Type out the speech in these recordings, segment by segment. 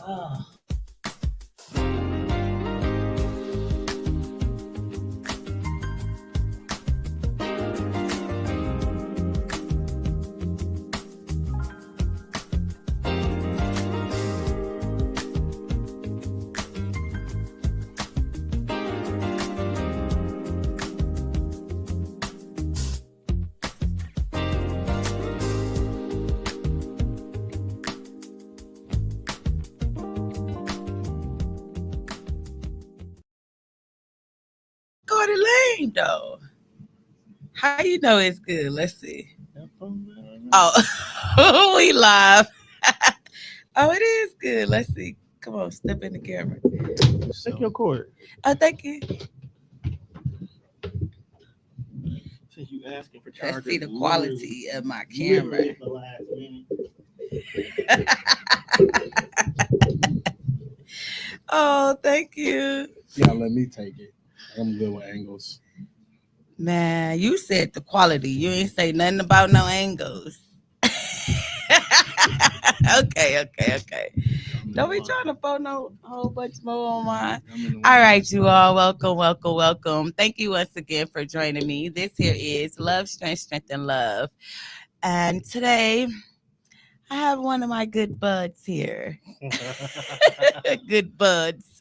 Oh. Cardi Lane, though. How you know it's good? Let's see. Oh, we live. Oh, it is good. Let's see. Come on, step in the camera. Take your cord. Oh, thank you. Since you asking for Let's chargers, see the quality of my camera. literally at the last minute. Oh, thank you. Y'all let me take it. I'm good with angles. Man, you said the quality. You ain't say nothing about no angles. Okay. Don't be trying to throw no whole bunch more on mine. All right, you all. Welcome. Thank you once again for joining me. This here is Love, Strength, and Love. And today, I have one of my good buds here. Good buds.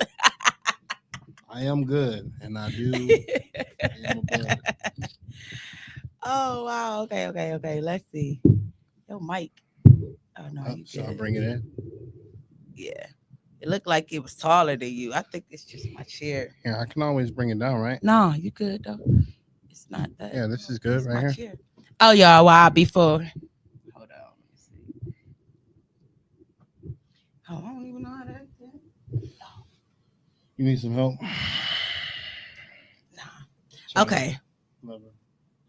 I am good, and I do. I am a bud. Oh, wow. Okay. Let's see. Yo, Mike. Oh, no, you Shall I good. bring it in? Yeah. It looked like it was taller than you. I think it's just my chair. Yeah, I can always bring it down, right? No, you good though. It's not that. Yeah, this is good It's right my here. chair. Oh, y'all, while before. Hold on. Let me see. Oh, I don't even know how that. You need some help? Nah. Okay. Never.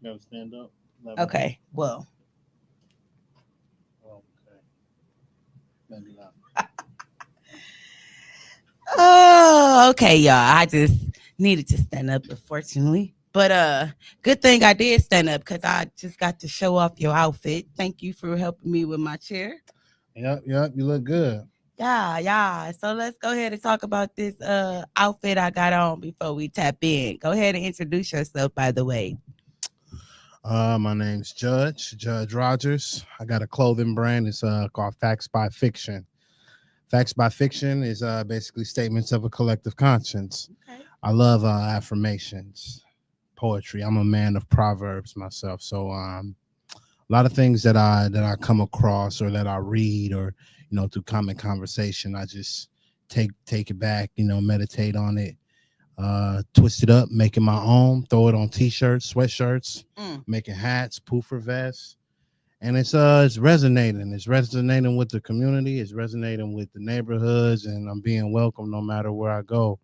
You gotta stand up. Okay. Well. Okay. Maybe not. Oh, okay, y'all. I just needed to stand up, unfortunately. But good thing I did stand up because I just got to show off your outfit. Thank you for helping me with my chair. Yep. You look good. Yeah. So let's go ahead and talk about this outfit I got on before we tap in. Go ahead and introduce yourself, by the way. My name's Judge Rodgers. I got a clothing brand. It's called Facts by Fiction. Facts by Fiction is basically statements of a collective conscience. Okay. I love affirmations, poetry. I'm a man of proverbs myself, so a lot of things that I come across or that I read or through common conversation, I just take it back, meditate on it, twist it up, make it my own, throw it on t-shirts, sweatshirts, making hats, poofer vests. And it's resonating. It's resonating with the community. It's resonating with the neighborhoods, and I'm being welcome no matter where I go.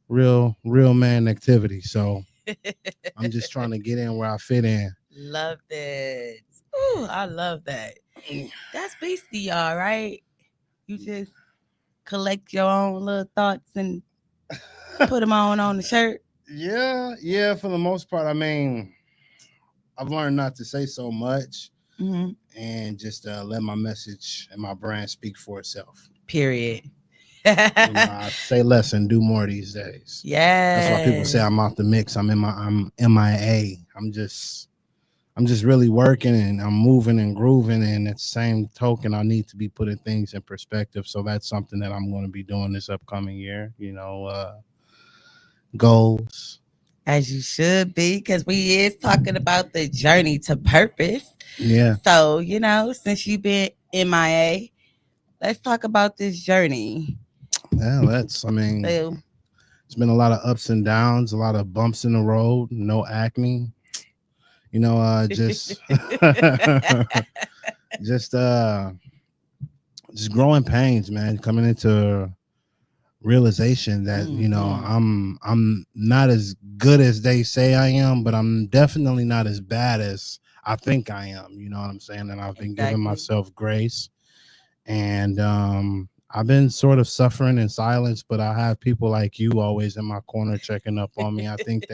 Real man activity. So I'm just trying to get in where I fit in. Love it. Ooh, I love that. That's beastie, y'all, right? You just collect your own little thoughts and put them on the shirt. Yeah, for the most part. I mean, I've learned not to say so much and just let my message and my brand speak for itself. Period. I say less and do more these days. Yeah. That's why people say I'm off the mix. I'm MIA. I'm just really working and I'm moving and grooving. And at the same token, I need to be putting things in perspective. So that's something that I'm going to be doing this upcoming year. Goals. As you should be, because we is talking about the journey to purpose. Yeah. So, since you've been MIA, let's talk about this journey. Yeah, it's been a lot of ups and downs, a lot of bumps in the road, no acne. Just just growing pains, man, coming into realization that I'm not as good as they say I am, but I'm definitely not as bad as I think I am. You know what I'm saying? And I've been giving myself grace, and I've been sort of suffering in silence, but I have people like you always in my corner checking up on me. I think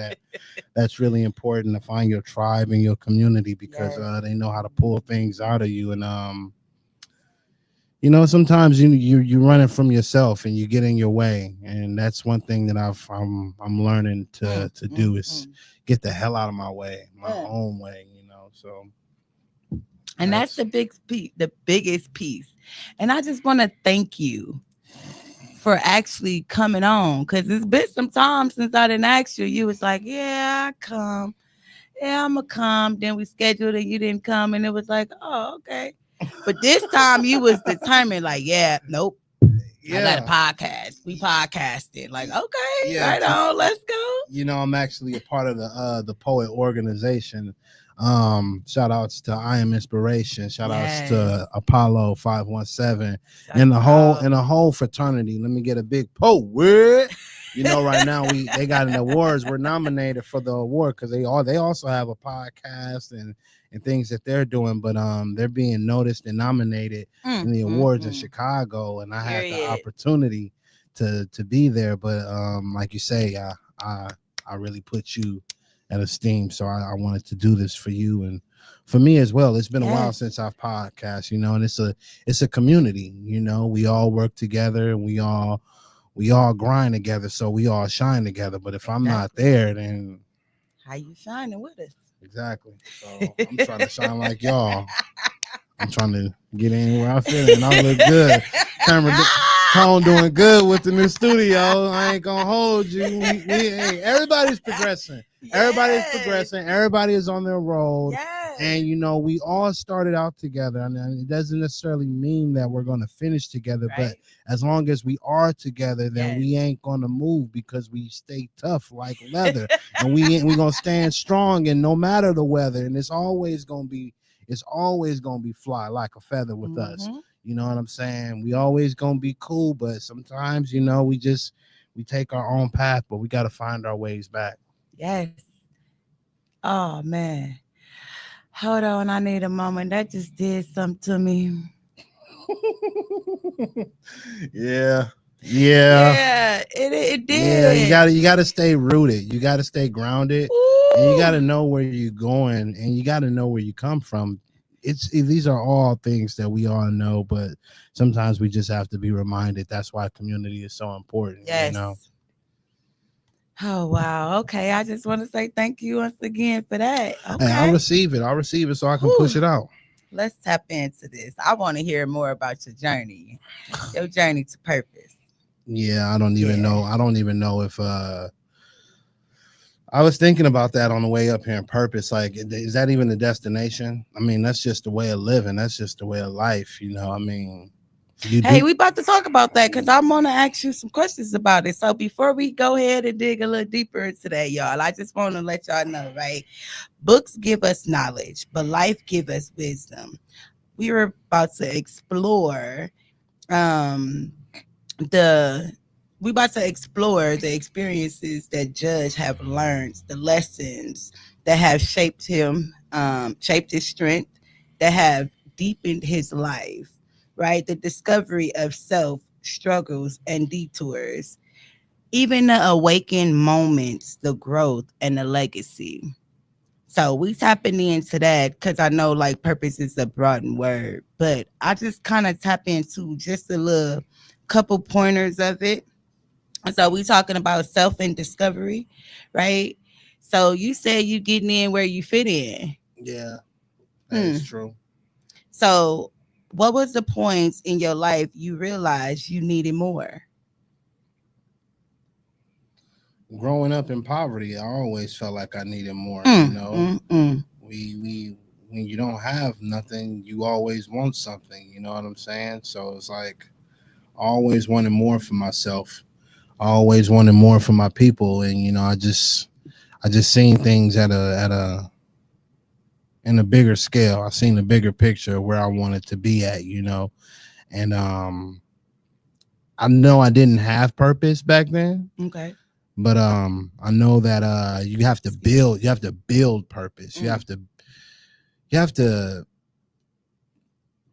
that's really important to find your tribe and your community because they know how to pull things out of you. And sometimes you running from yourself and you get in your way, and that's one thing that I'm learning to do is mm. get the hell out of my way, my Yeah. own way. So And that's that's the big piece, the biggest piece. And I just want to thank you for actually coming on because it's been some time since I didn't ask you. You was like, yeah, I come. Yeah, I'm going to come. Then we scheduled and you didn't come. And it was like, oh, okay. But this time you was determined, like, yeah, nope. I got a yeah, podcast. We podcasted. Like, okay, yeah. right on, let's go. I'm actually a part of the poet organization. Shout outs to I Am Inspiration. Shout outs Yes. to Apollo 517 Shout and the whole out. and the whole fraternity. Let me get a big poet. Right now they got an awards. We're nominated for the award because they also have a podcast and things that they're doing, but they're being noticed and nominated in the awards in Mm. Chicago, and I had the Period. opportunity to be there. But like you say, I I really put you at esteem. So I wanted to do this for you and for me as well. It's been a while Yes. since I've podcast, and it's a community. We all work together and we all grind together, so we all shine together. But if I'm not Exactly. there, then How you shining with us? exactly. So I'm trying to shine like y'all. I'm trying to get in where I fit in. I look good. Camera tone doing good with the new studio. I ain't gonna hold you. Hey, everybody's progressing. Everybody's Yes. progressing. Everybody is on their road. Yes. And we all started out together. And it doesn't necessarily mean that we're gonna finish together, but Right. as long as we are together, then Yes. we ain't gonna move because we stay tough like leather. And we gonna stand strong and no matter the weather. And it's always gonna be fly like a feather with us. Mhm. You know what I'm saying? We always gonna be cool, but sometimes, we take our own path, but we gotta find our ways back. Yes. Oh man. Hold on, I need a moment. That just did something to me. Yeah. Yeah. Yeah, it Yeah. You did. gotta you gotta stay rooted. You gotta stay grounded. And you Ooh. gotta know where you're going and you gotta know where you come from. These are all things that we all know, but sometimes we just have to be reminded. That's why community is so important. Yes. Oh wow. Okay. I just want to say thank you once again for that. Hey, I'll Okay. receive it. I'll receive it so I can Whew. push it out. Let's tap into this. I want to hear more about your journey to purpose. Yeah, I don't even Yeah. know. I don't even know if I was thinking about that on the way up here in purpose. Like, is that even the destination? I mean, that's just the way of living. That's just the way of life. I mean, you Hey, do. we about to talk about that because I'm gonna ask you some questions about it. So before we go ahead and dig a little deeper into that, y'all, I just want to let y'all know, right? Books give us knowledge, but life give us wisdom. We were about to explore um the we about to explore the experiences that Judge have learned, the lessons that have shaped his strength, that have deepened his life, right? The discovery of self, struggles, and detours, even the awakened moments, the growth, and the legacy. So we tapping into that because I know like purpose is a broad word, but I just kind of tap into just a little couple pointers of it. So we talking about self and discovery, right? So you said you getting in where you fit in. Yeah, that is Hmm. true. So what was the points in your life you realized you needed more? Growing up in poverty, I always felt like I needed more. Mm, mm, mm. We when you don't have nothing, you always want something. You know what I'm saying? So it's like I always wanted more for myself. I always wanted more for my people, and I just seen things at a in a bigger scale. I seen the bigger picture of where I wanted to be at. And I know I didn't have purpose back then, Okay. but I know that Excuse me. you have to build purpose. You Mm, have to you have to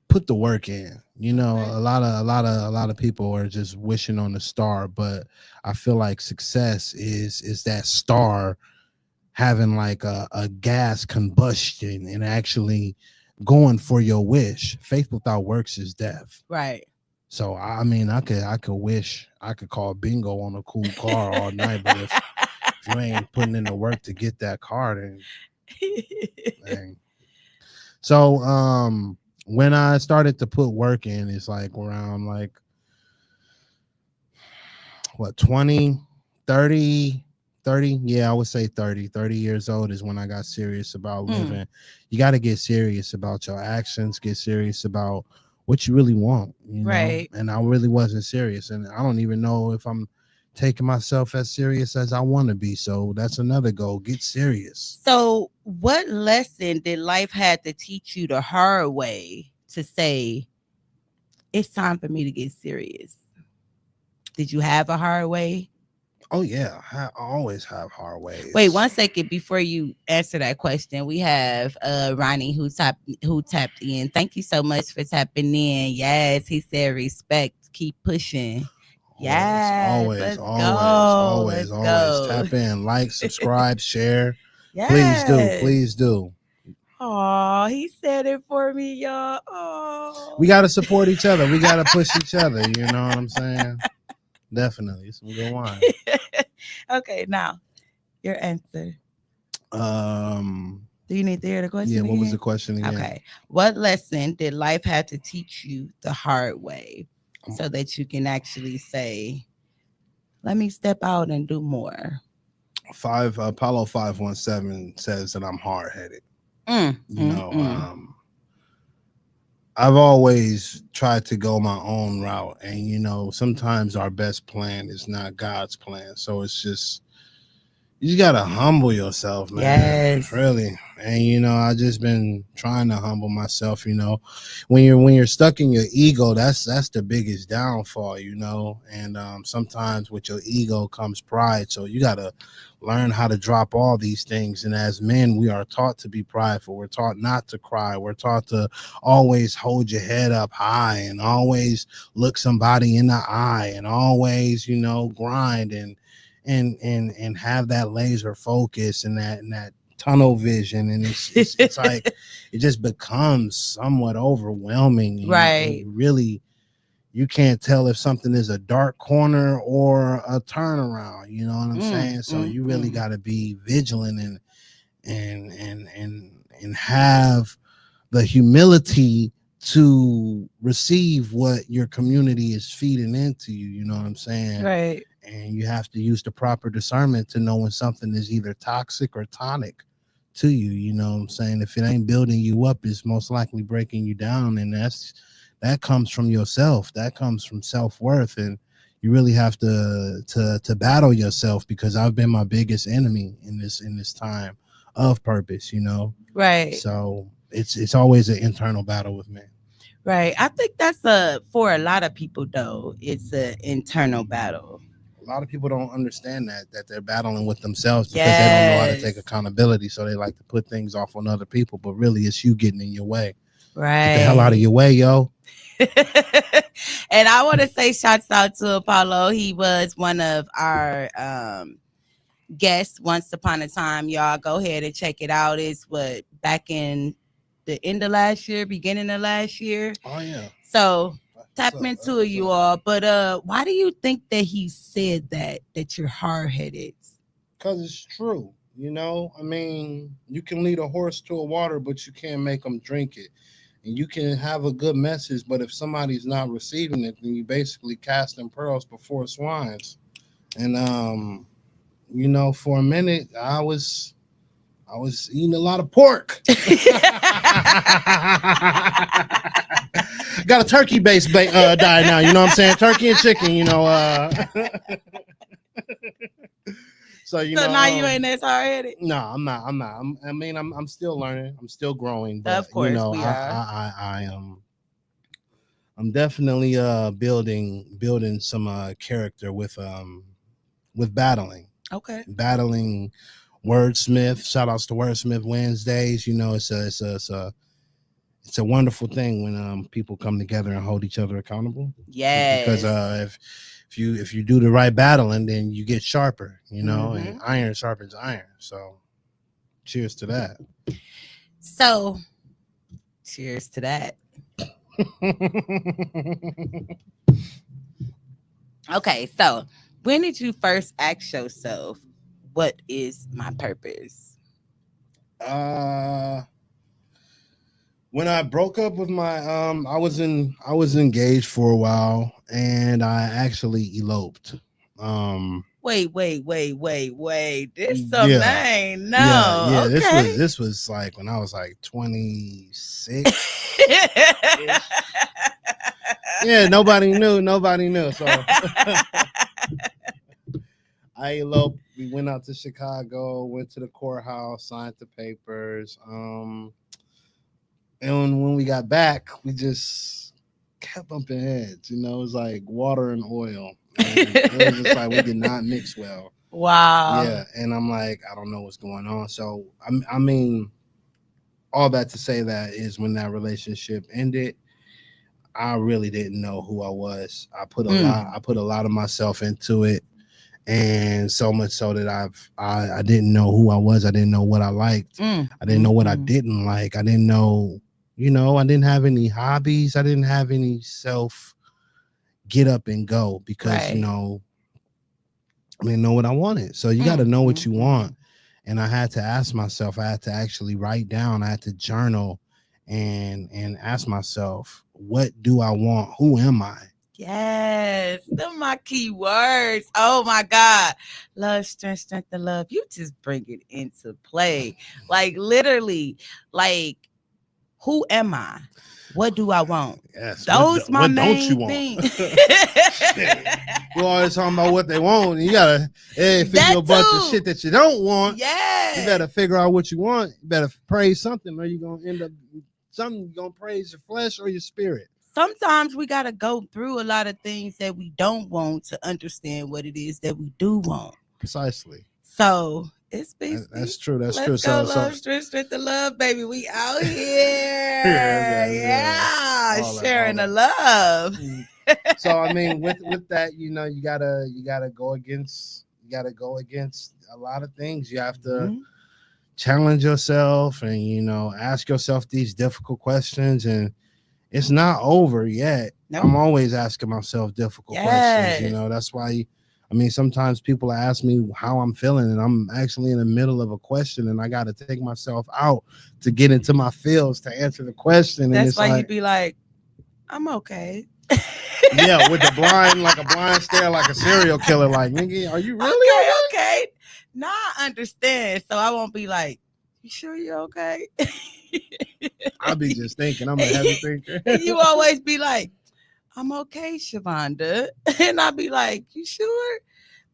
put the work in. okay. A lot of people are just wishing on the star, but I feel like success is that star having like a gas combustion and actually going for your wish. Faith without works is death. Right. So I mean, I could wish I could call bingo on a cool car all night, but if you ain't putting in the work to get that car, then dang. So when I started to put work in, it's like around like what 20, 30, 30. Yeah, I would say 30 years old is when I got serious about living. You got to get serious about your actions, get serious about what you really want, Right. and I really wasn't serious, and I don't even know if I'm taking myself as serious as I want to be. So that's another goal, get serious. So, what lesson did life had to teach you the hard way to say it's time for me to get serious? Did you have a hard way? Oh yeah, I always have hard Wait ways. 1 second before you answer that question. We have Ronnie who tapped in. Thank you so much for tapping in. Yes, he said respect. Keep pushing. Always, Yes, always, let's always, go. always, Let's always go. tap in, like, subscribe, share. Please do, Yes. please do. Oh, he said it for me, y'all. We Oh. got to support each other. We got to push each other. You know what I'm saying? Definitely some good wine. Okay, now your answer. Um, Do you need to hear the yeah. question What was the again? question again? Okay. What lesson did life have to teach you the hard way so that you can actually say, let me step out and do more? Apollo 517 says that I'm hard headed. Mm, You mm, know, mm. I've always tried to go my own route, and sometimes our best plan is not God's plan. So it's just you just gotta humble yourself, man. Yes. Really. And I just been trying to humble myself. When you're stuck in your ego, that's the biggest downfall. And sometimes with your ego comes pride. So you gotta learn how to drop all these things. And as men, we are taught to be prideful. We're taught not to cry. We're taught to always hold your head up high and always look somebody in the eye and always, grind and have that laser focus and that tunnel vision, and it's like it just becomes somewhat overwhelming, and Right. you can't tell if something is a dark corner or a turnaround. You know what I'm Mm, saying? So mm, you really mm. got to be vigilant and have the humility to receive what your community is feeding into you. You know what I'm saying? Right. And you have to use the proper discernment to know when something is either toxic or tonic to you. You know what I'm saying? If it ain't building you up, it's most likely breaking you down, and that comes from yourself. That comes from self-worth, and you really have to battle yourself, because I've been my biggest enemy in this time of purpose. Right. So it's always an internal battle with me. Right. I think that's for a lot of people though. It's an internal battle. A lot of people don't understand that they're battling with themselves because they don't know how to take Yes. accountability. So they like to put things off on other people, but really it's you getting in your way. Get the hell out of Right. your way, yo. And I want to say shouts out to Apollo. He was one of our guests once upon a time. Y'all go ahead and check it out. It's what back in the end of last year, beginning of last year. Oh yeah. So That's tap what's up. into it, you all. But why do you think that he said that you're hard headed? Because it's true. I mean, you can lead a horse to a water, but you can't make them drink it. And you can have a good message, but if somebody's not receiving it, then you basically casting pearls before swines. And for a minute, I was eating a lot of pork. Got a turkey based diet now. You know what I'm saying? Turkey and chicken. So So now you ain't as hard headed. no, I'm not. I'm still learning. I'm still growing, but Of course we are. I'm definitely building some character with Okay. battling wordsmith. Shout outs to Wordsmith Wednesdays. It's a wonderful thing when people come together and hold each other accountable. Because Yes. if you do the right battling, then you get sharper. And Mhm. iron sharpens iron. So cheers to that. So Cheers to that. Okay, so when did you first ask yourself, what is my purpose? uh when I broke up with my I was engaged for a while and I actually eloped. Um Wait. This some yeah. name. Yeah. No. This Okay. this was like when I was like 26 ish. Yeah, nobody knew. So I eloped. We went out to Chicago, went to the courthouse, signed the papers. And when we got back, we just kept bumping heads. You know, it was like water and oil, and it was just like we did not mix well. Wow. Yeah, and I'm like, I don't know what's going on. So I mean, all that to say that is when that relationship ended, I really didn't know who I was. I put a lot of myself into it, and so much so that I didn't know who I was. I didn't know what I liked. I didn't know what I didn't like. I didn't know, I didn't have any hobbies. I didn't have any self get up and go because Right. I didn't know what I wanted. So you got to know what you Mm. want. And I had to ask myself. I had to actually write down. I had to journal and ask myself, what do I want? Who am I? Yes, them are my key words. Oh my God. Love, strength, and love. You just bring it into play. Like literally, like, who am I? What do I want? Yes. Those my What don't you main want? thing. Shit. You always talking about what they want. And you gotta figure That a bunch of too. shit that you don't want. You Yes. better figure out what you want. You better praise something, or you're gonna end up something. You're gonna praise your flesh or your spirit. Sometimes we got to go through a lot of things that we don't want to understand what it is that we do want. Precisely. So it's beastie. That's true. That's true. Let's go, So love, strength to love, baby. We out yeah, here. Yeah. all Sharing the that. love. So I mean, with that, you gotta go against a lot of things. You have to Mhm. challenge yourself and ask yourself these difficult questions, and it's not over yet. Nope. I'm always asking myself difficult questions. Yes. That's why I mean sometimes people ask me how I'm feeling and I'm actually in the middle of a question and I got to take myself out to get into my feels to answer the question. And That's it's why you like, be like, I'm okay. yeah, with the like a blind stare, like a serial killer. Like, nigga, are you really okay? Okay. Now I understand. So I won't be like, you sure you're okay? I'll be just thinking. I'm a heavy thinker. And you always be like, I'm okay, Shavonda. And I'll be like, you sure?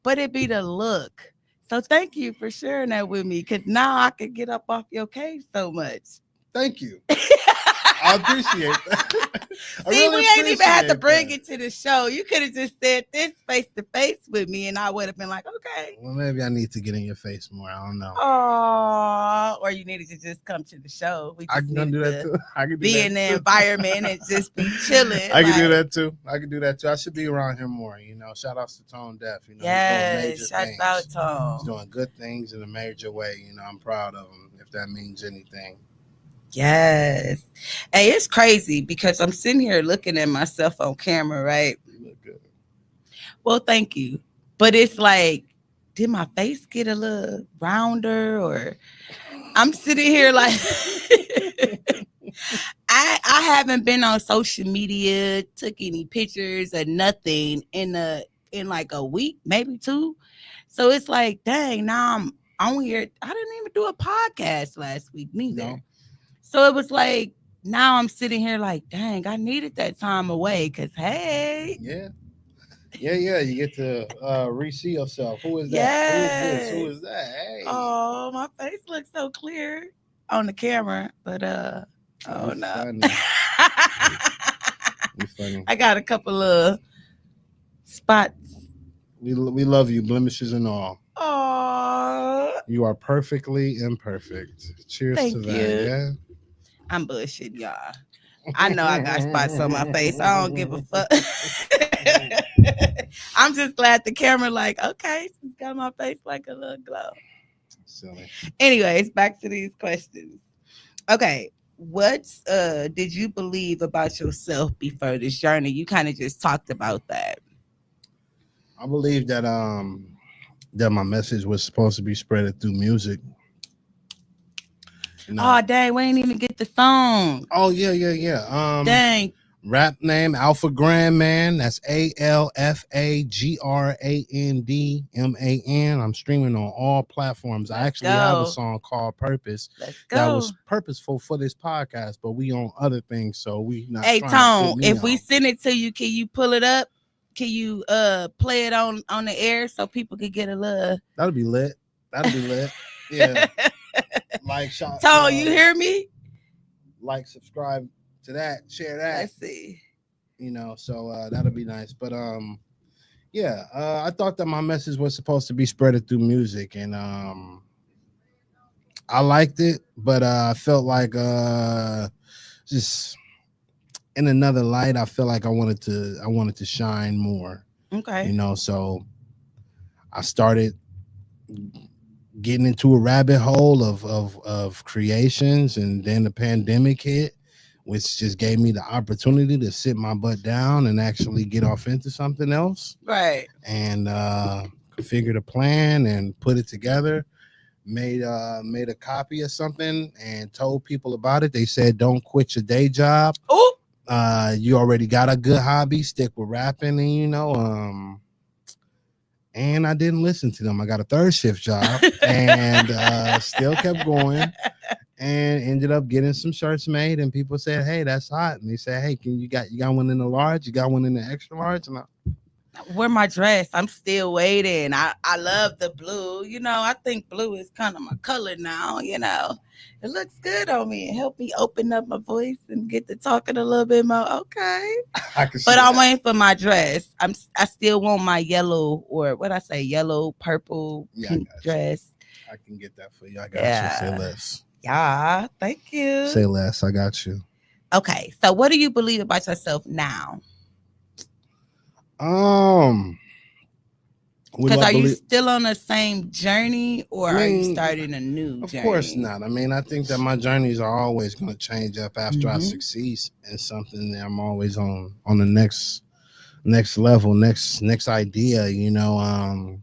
But it be the look. So thank you for sharing that with me because now I can get up off your case so much. Thank you. I appreciate that. I See, really we ain't even had to appreciate bring that. it to the show. You could have just said this face to face with me, and I would have been like, okay. Well, maybe I need to get in your face more. I don't know. Oh, or you needed to just come to the show. We I just can do needed that to too. I can do be that in the too. environment and just be chilling. I can do like, that too. I can do that too. I should be around here more. Shout outs to Tone Deaf. He's doing major yes, shout things. out He's Tom. doing good things in a major way. I'm proud of him. If that means anything. Yes. Hey, it's crazy because I'm sitting here looking at myself on camera, right? You look good. Well, thank you. But it's like, did my face get a little rounder or I'm sitting here like I haven't been on social media, took any pictures or nothing in like a week, maybe two. So it's like, dang, now I'm on here. I didn't even do a podcast last week neither. No. So it was like now I'm sitting here like, dang, I needed that time away because hey. Yeah. Yeah. You get to re-see yourself. Who is that? Who is this? Who Yes. is that? Hey. Oh, my face looks so clear on the camera, but oh no. Funny. You funny. I got a couple of spots. We love you, blemishes and all. Oh, You are perfectly imperfect. Cheers to thank that. you. Yeah. I'm bullshit, y'all. I know I got spots on my face. I don't give a fuck. I'm just glad the camera, like, okay, she's got my face like a little glow. Silly. Anyways, back to these questions. Okay. what did you believe about yourself before this journey? You kind of just talked about that. I believe that my message was supposed to be spread through music. You know. Oh dang, we ain't even get the song. Oh yeah, yeah, yeah. Dang. Rap name Alpha Grand Man. That's ALFAGRANDMAN. I'm streaming on all platforms. I Let's actually have a go. song called Purpose Let's that go. was purposeful for this podcast, but we on other things, so we not Hey trying to Tone, put me if we on. send it to you, can you pull it up? Can you play it on the air so people could get a little That'll be lit. That'll be lit. Yeah. Like shot Tone, you hear me? like subscribe to that, share that, Let's see. so that'll be nice. But yeah, I thought that my message was supposed to be spread through music, and I liked it, but I felt like just in another light, I feel like I wanted to shine more, Okay. so I started getting into a rabbit hole of creations, and then the pandemic hit, which just gave me the opportunity to sit my butt down and actually get off into something else, Right. and configured a plan and put it together. Made a copy of something and told people about it. They said, "Don't quit your day job. Oh, You already got a good hobby. Stick with rapping." And and I didn't listen to them. I got a third shift job and still kept going, and ended up getting some shirts made. And people said, "Hey, that's hot." And they said, "Hey, you got one in the large? You got one in the extra large?" And wear my dress. I'm still waiting. I love the blue. I think blue is kind of my color now. It looks good on me. It helped me open up my voice and get to talking a little bit more. Okay. I can see But I'm that. waiting for my dress. I still want my yellow, or what I say, yellow, purple, Yeah, I pink got you. dress. I can get that for you. I got you. Say Yeah. less. Yeah. Thank Say you. less. I got you. Okay. So what do you believe about yourself now? Um, what do Because I are you believe? still on the same journey, or I are you mean, starting a new of course journey? not. I mean, I think that my journeys are always going to change up after I Mm-hmm. succeed in something. That I'm always on the next level, next idea. I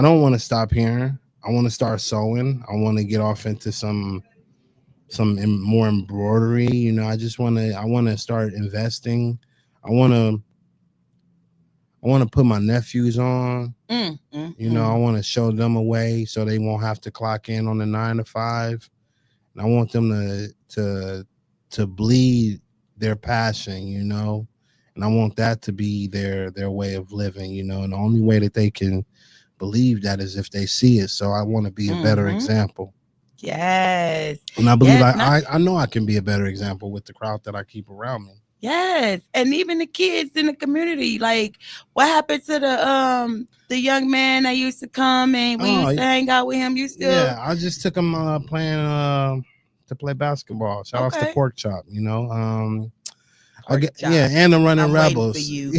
don't want to stop here. I want to start sewing. I want to get off into more embroidery. I want to start investing. I want to I want to put my nephews on. I want to show them a way so they won't have to clock in on the 9 to 5. And I want them to bleed their passion, and I want that to be their way of living, and the only way that they can believe that is if they see it. So I want to be a better Mm-hmm. example. Yes. And I believe Yes. I know I can be a better example with the crowd that I keep around me. Yes. And even the kids in the community. Like, what happened to the young man that used to come and we used to hang out with him? You still Yeah, I just took him playing to play basketball. Shout outs to okay? Pork Chop, Pork Yeah, chop. and the Running I'm waiting for Rebels. you.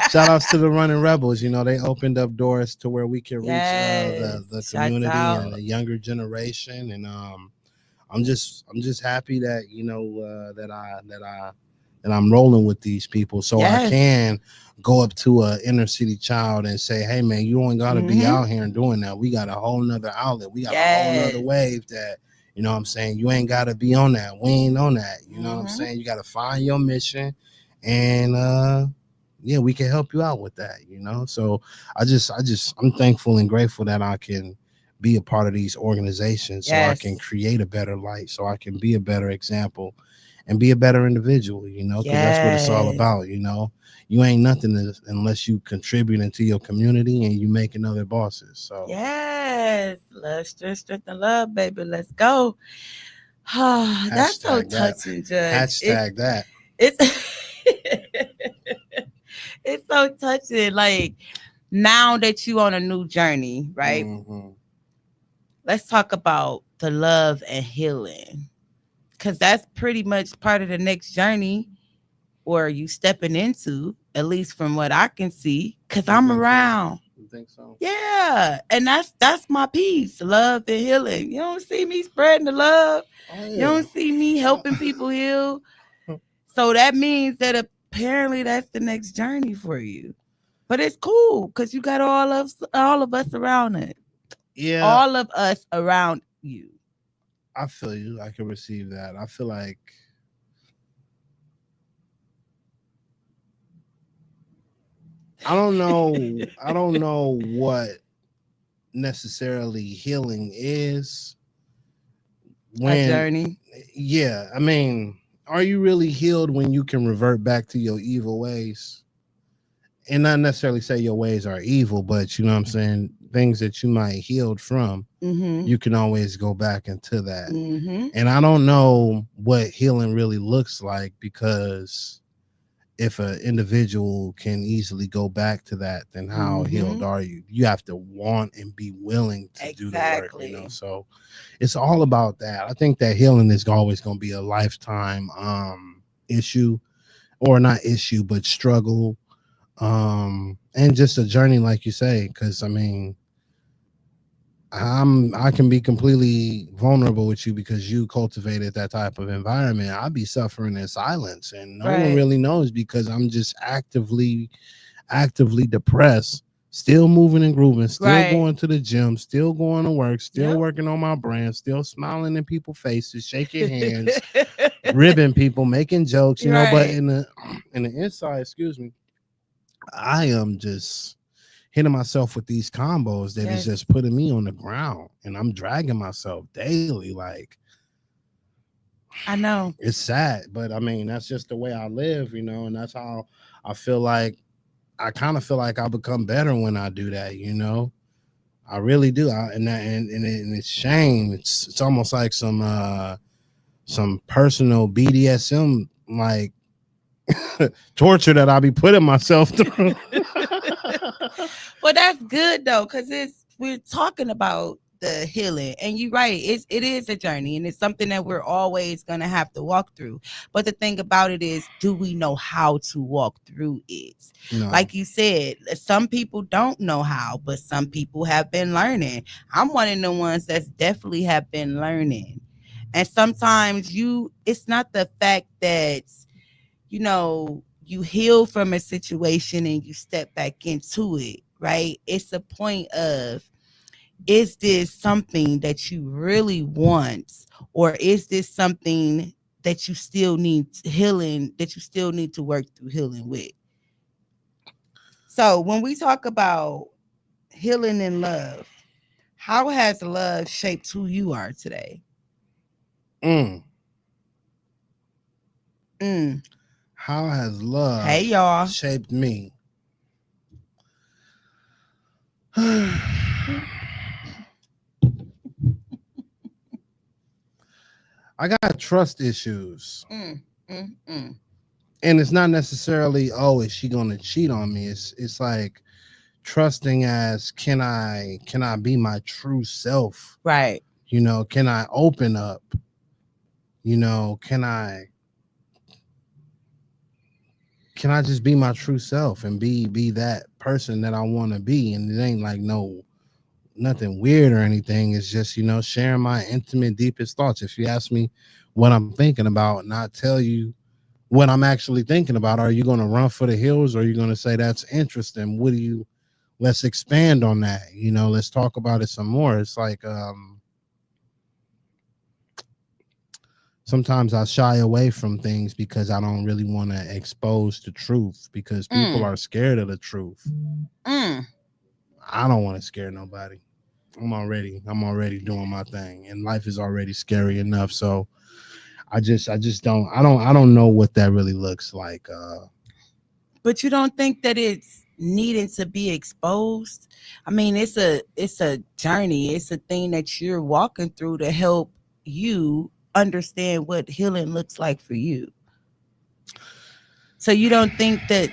Shout outs to the Running Rebels. They opened up doors to where we can reach Yes. the Shouts community and out. the younger generation. And I'm just happy that that I'm rolling with these people, so I Yes. can go up to a inner city child and say, "Hey man, you ain't gotta be Mm-hmm. out here and doing that. We got a whole nother outlet. We got a whole nother Yes. wave that." What I'm saying? You ain't got to be on that. We ain't on that. You know what I'm Mm-hmm. saying? You got to find your mission, and yeah, we can help you out with that. So I'm thankful and grateful that I can be a part of these organizations, so I can Yes. create a better light, so I can be a better example and be a better individual. Because that's what it's all Yes. about. You ain't nothing unless you contributing to your community and you making other bosses. So Yes. Love, strength, and love, baby. Let's go. That's so hashtag that. touching, Judge. Hashtag that. It's it's so touching. Like, now that you on a new journey, right? Mm-hmm. Let's talk about the love and healing. Cause that's pretty much part of the next journey, or you stepping into, at least from what I can see. Cause I'm Definitely. around. think so. Yeah, and that's my piece, love and healing. You don't see me spreading the love. Oh You don't see me helping people heal. So that means that apparently that's the next journey for you. But it's cool because you got all of us around it. Yeah, All of us around you. I feel you. I can receive that. I feel like I don't know. I don't know what necessarily healing is. A When, journey. yeah, I mean, are you really healed when you can revert back to your evil ways? And not necessarily say your ways are evil, but you know what I'm saying? Things that you might healed from, Mm-hmm. you can always go back into that. Mm-hmm. And I don't know what healing really looks like, because if an individual can easily go back to that, then how Mm-hmm. healed are you? You have to want and be willing to do the work, you know. Exactly. So it's all about that. I think that healing is always going to be a lifetime issue, or not issue, but struggle, and just a journey, like you say. Because I mean, I can be completely vulnerable with you because you cultivated that type of environment. I'd be suffering in silence, and no one Right. really knows, because I'm just actively depressed, still moving and grooving, still Right. going to the gym, still going to work, still Yep. working on my brand, still smiling in people's faces, shaking hands, ribbing people, making jokes, you know. But Right. in the inside, excuse me, I am just hitting myself with these combos that is Yes. just putting me on the ground, and I'm dragging myself daily. Like, I know. it's sad, but I mean, that's just the way I live, you know. And that's how I feel like I kind of feel like I become better when I do that, you know. I really do. And it's shame. It's almost like some personal BDSM like torture that I be putting myself through. Well, that's good though, because it's we're talking about the healing, and you're right. It is a journey, and it's something that we're always gonna have to walk through. But the thing about it is, do we know how to walk through it? No. Like you said, some people don't know how, but some people have been learning. I'm one of the ones that's definitely have been learning, and sometimes it's not the fact that you heal from a situation and you step back into it, right? It's a point of, is this something that you really want, or is this something that you still need healing, that you still need to work through healing with? So when we talk about healing and love, how has love shaped who you are today? Mm. Mm. How has Hey, love y'all. shaped me? I got trust issues. Mm, mm, mm. And it's not necessarily, oh, is she gonna cheat on me? It's like trusting as, can I be my true self? Right. You know, can I open up? You know, can I just be my true self and be that person that I want to be? And it ain't like nothing weird or anything. It's just, you know, sharing my intimate, deepest thoughts. If you ask me what I'm thinking about and I tell you what I'm actually thinking about, are you going to run for the hills, or are you going to say that's interesting? Let's expand on that. You know, let's talk about it some more. It's like, sometimes I shy away from things because I don't really want to expose the truth, because people Mm, are scared of the truth. mm. I don't want to scare nobody. I'm already doing my thing, and life is already scary enough. So I just don't know what that really looks like. But you don't think that it's needing to be exposed? I mean, it's a journey. It's a thing that you're walking through to help you understand what healing looks like for you. So you don't think that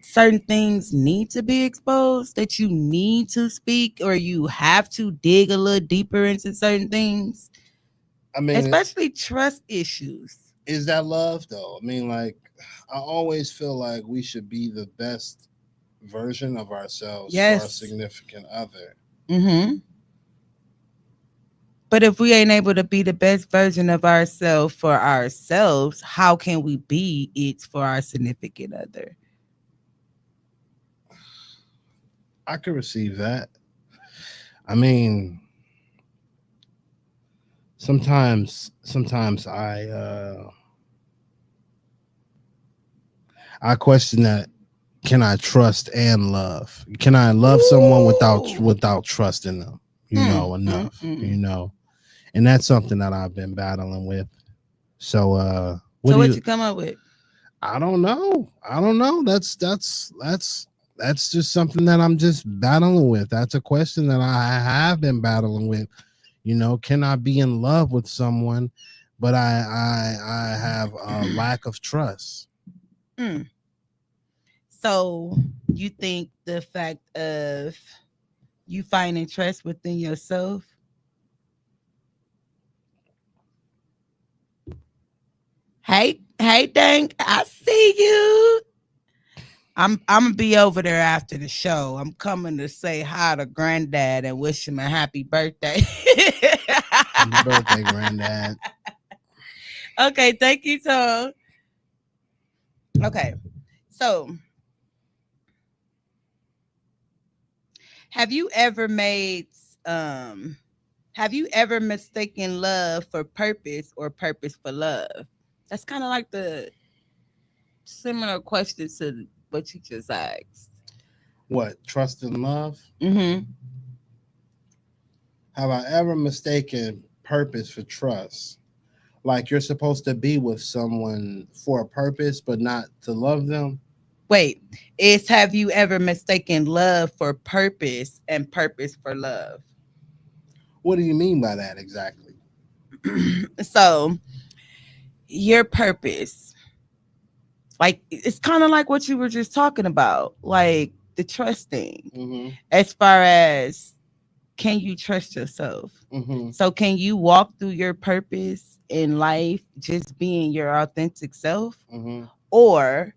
certain things need to be exposed, that you need to speak, or you have to dig a little deeper into certain things, I mean, especially trust issues. is that love though? I mean, like, I always feel like we should be the best version of ourselves for our Yes. significant other. Mm-hmm. But if we ain't able to be the best version of ourselves for ourselves, how can we be it for our significant other? I could receive that. I mean, sometimes I question that. Can I trust and love? Can I love someone Ooh. without trusting them? Enough. Mm. And that's something that I've been battling with. So, what So do what you? you come up with? I don't know. I don't know. That's just something that I'm just battling with. That's a question that I have been battling with. Can I be in love with someone, but I have a lack of trust? Mm. So you think the fact of you finding trust within yourself. Hey, Dank, I see you. I'm gonna be over there after the show. I'm coming to say hi to Granddad and wish him a happy birthday. Happy birthday, Granddad. Okay, thank you, Tom. Okay, so have you ever made um have you ever mistaken love for purpose or purpose for love? That's kind of like the similar question to what you just asked. What, trust and love? Mm-hmm. Have I ever mistaken purpose for trust? Like you're supposed to be with someone for a purpose, but not to love them? Wait, is have you ever mistaken love for purpose and purpose for love? What do you mean by that exactly? So your purpose, like it's kind of like what you were just talking about, like the trusting. Mm-hmm. As far as can you trust yourself? Mm-hmm. So can you walk through your purpose in life just being your authentic self? Mm-hmm. Or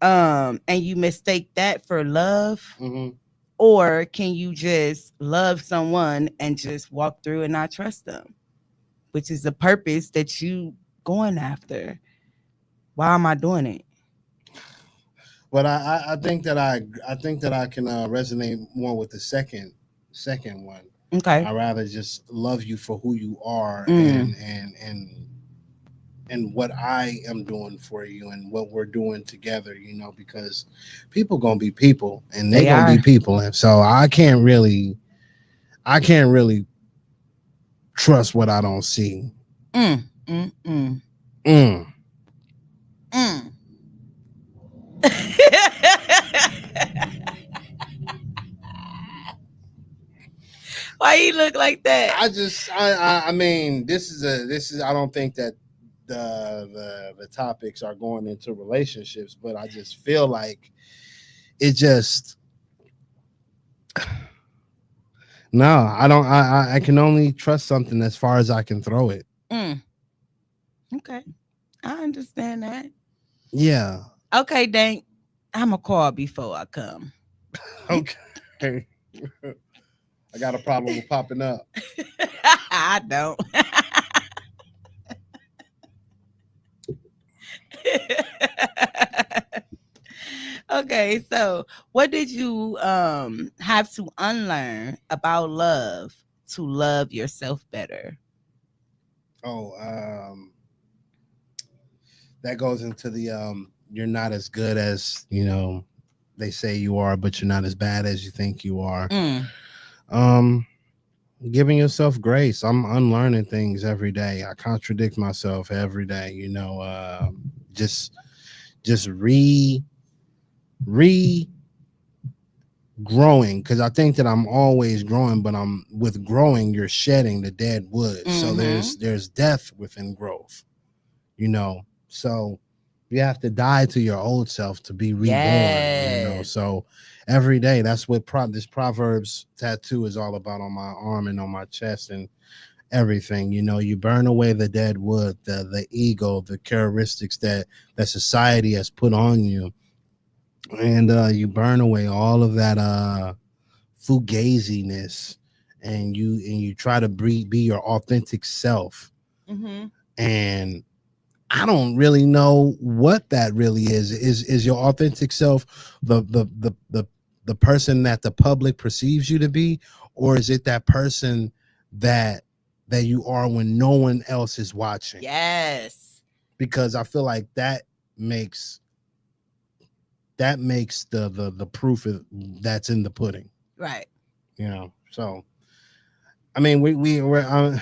and you mistake that for love? Mm-hmm. Or can you just love someone and just walk through and not trust them, which is the purpose that you going after? Why am I doing it? But I think that I can resonate more with the second one. Okay. I rather just love you for who you are, Mm, and what I am doing for you and what we're doing together, because people gonna be people and they they gonna be are. people. And so I can't really trust what I don't see. Mm, mm, mm, Mm. mm. Why you look like that? I mean, this is I don't think that the topics are going into relationships, but I just feel like it just no, I don't I can only trust something as far as I can throw it. Mm, okay. I understand that. Yeah. Okay, Dank. I'm a call before I come. Okay. I got a problem with popping up. I don't. Okay, so what did you have to unlearn about love to love yourself better? Oh, that goes into the you're not as good as, they say you are, but you're not as bad as you think you are. Mm, Um Giving yourself grace. I'm unlearning things every day. I contradict myself every day, just re growing, because I think that I'm always growing, but I'm with growing you're shedding the dead wood, so mm-hmm. there's death within growth, so you have to die to your old self to be reborn, Yes. so every day. That's what this proverbs tattoo is all about on my arm and on my chest and everything. You burn away the dead wood, the ego, the characteristics that society has put on you, and you burn away all of that fugaziness, and you try to be your authentic self. Mm-hmm. And I don't really know what that really is. Is your authentic self the person that the public perceives you to be, or is it that person that you are when no one else is watching? Yes. Because I feel like makes makes the proof that's in the pudding. Right. So I mean, we're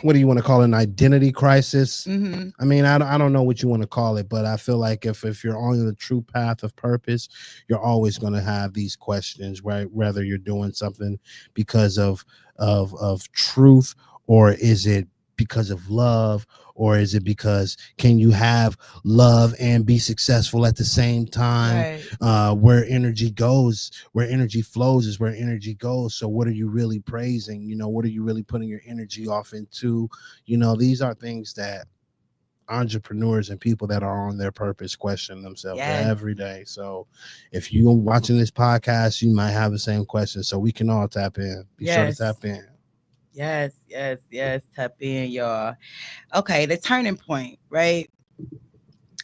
what do you want to call it, an identity crisis? Mm-hmm. I mean, I don't know what you want to call it, but I feel like if you're on the true path of purpose, you're always going to have these questions, right? Whether you're doing something because of truth, or is it because of love, or is it because can you have love and be successful at the same time? Right. Where energy goes, where energy flows is where energy goes. So what are you really praising? What are you really putting your energy off into? These are things that entrepreneurs and people that are on their purpose question themselves Yes. every day. So if you're watching this podcast, you might have the same question. So we can all tap in. Be sure to Yes. tap in. Yes. Yes. Yes. Tap in, y'all. Okay, the turning point, right?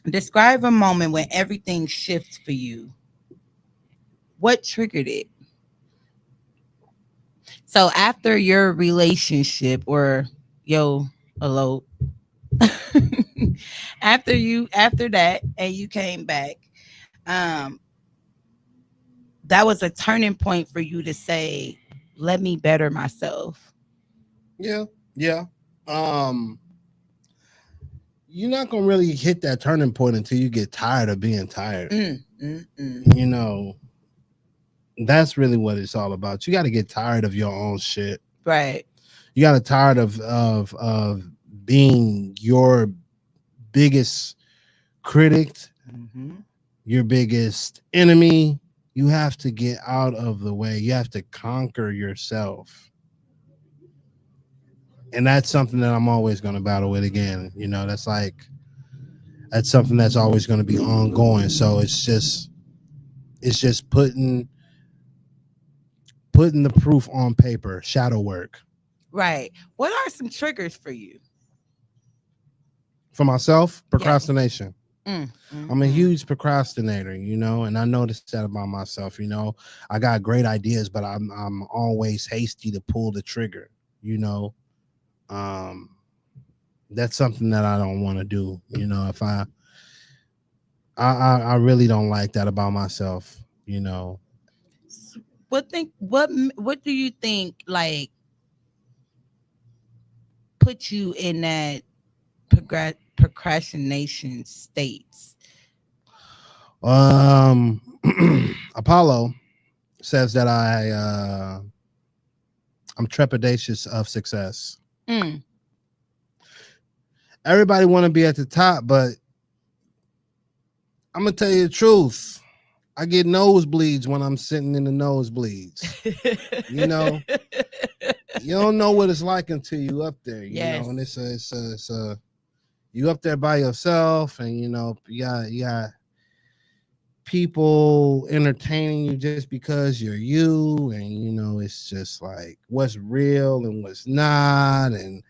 Describe a moment when everything shifts for you. What triggered it? So after your relationship or yo elope, after that and you came back, um, that was a turning point for you to say, "Let me better myself." Yeah. Yeah. Um, you're not gonna really hit that turning point until you get tired of being tired. Mm, mm, mm. You know, that's really what it's all about. You got to get tired of your own shit. Right. You got to tired of being your biggest critic, Mm-hmm. your biggest enemy. You have to get out of the way. You have to conquer yourself. And that's something that I'm always going to battle with again. That's something that's always going to be ongoing. So it's just putting the proof on paper, shadow work. Right. What are some triggers for you? For myself, Yes. procrastination. Mm, mm, I'm a mm. huge procrastinator, and I noticed that about myself. I got great ideas, but I'm always hasty to pull the trigger. You know, um, that's something that I don't want to do. If I really don't like that about myself. What do you think like put you in that procrastination states? Um, Apollo says that I'm trepidatious of success. Mm, Everybody want to be at the top, but I'm gonna tell you the truth. I get nosebleeds when I'm sitting in the nosebleeds. You know, you don't know what it's like until you up there. yes. And you up there by yourself, and you got people entertaining you just because you're you, and it's just like what's real and what's not. And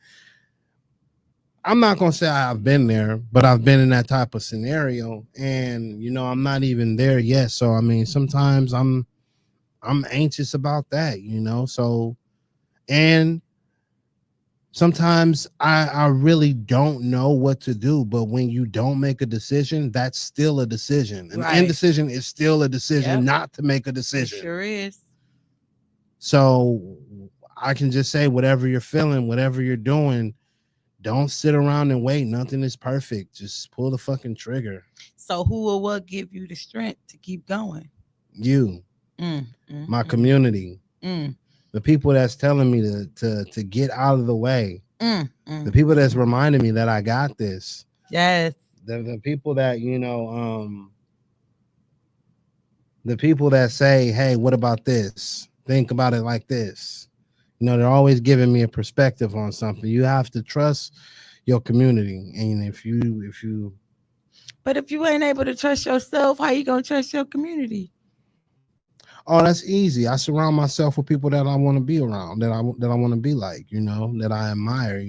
I'm not gonna say I've been there, but I've been in that type of scenario, and I'm not even there yet. So I mean, sometimes I'm anxious about that. So, and sometimes I really don't know what to do. But when you don't make a decision, that's still a decision. An Right. indecision is still a decision Yep. not to make a It decision. sure is. So I can just say whatever you're feeling, whatever you're doing, don't sit around and wait. Nothing is perfect. Just pull the fucking trigger. So who or what give you the strength to keep going? You, Mm, mm, my mm, community, mm, the people that's telling me to get out of the way, mm, the mm, people that's mm. reminding me that I got this, Yes. the people that the people that say, hey, what about this? Think about it like this. They're always giving me a perspective on something. You have to trust your community, and if you But if you ain't able to trust yourself, how you gonna trust your community? Oh, that's easy. I surround myself with people that I want to be around, that I want to be like, that I admire,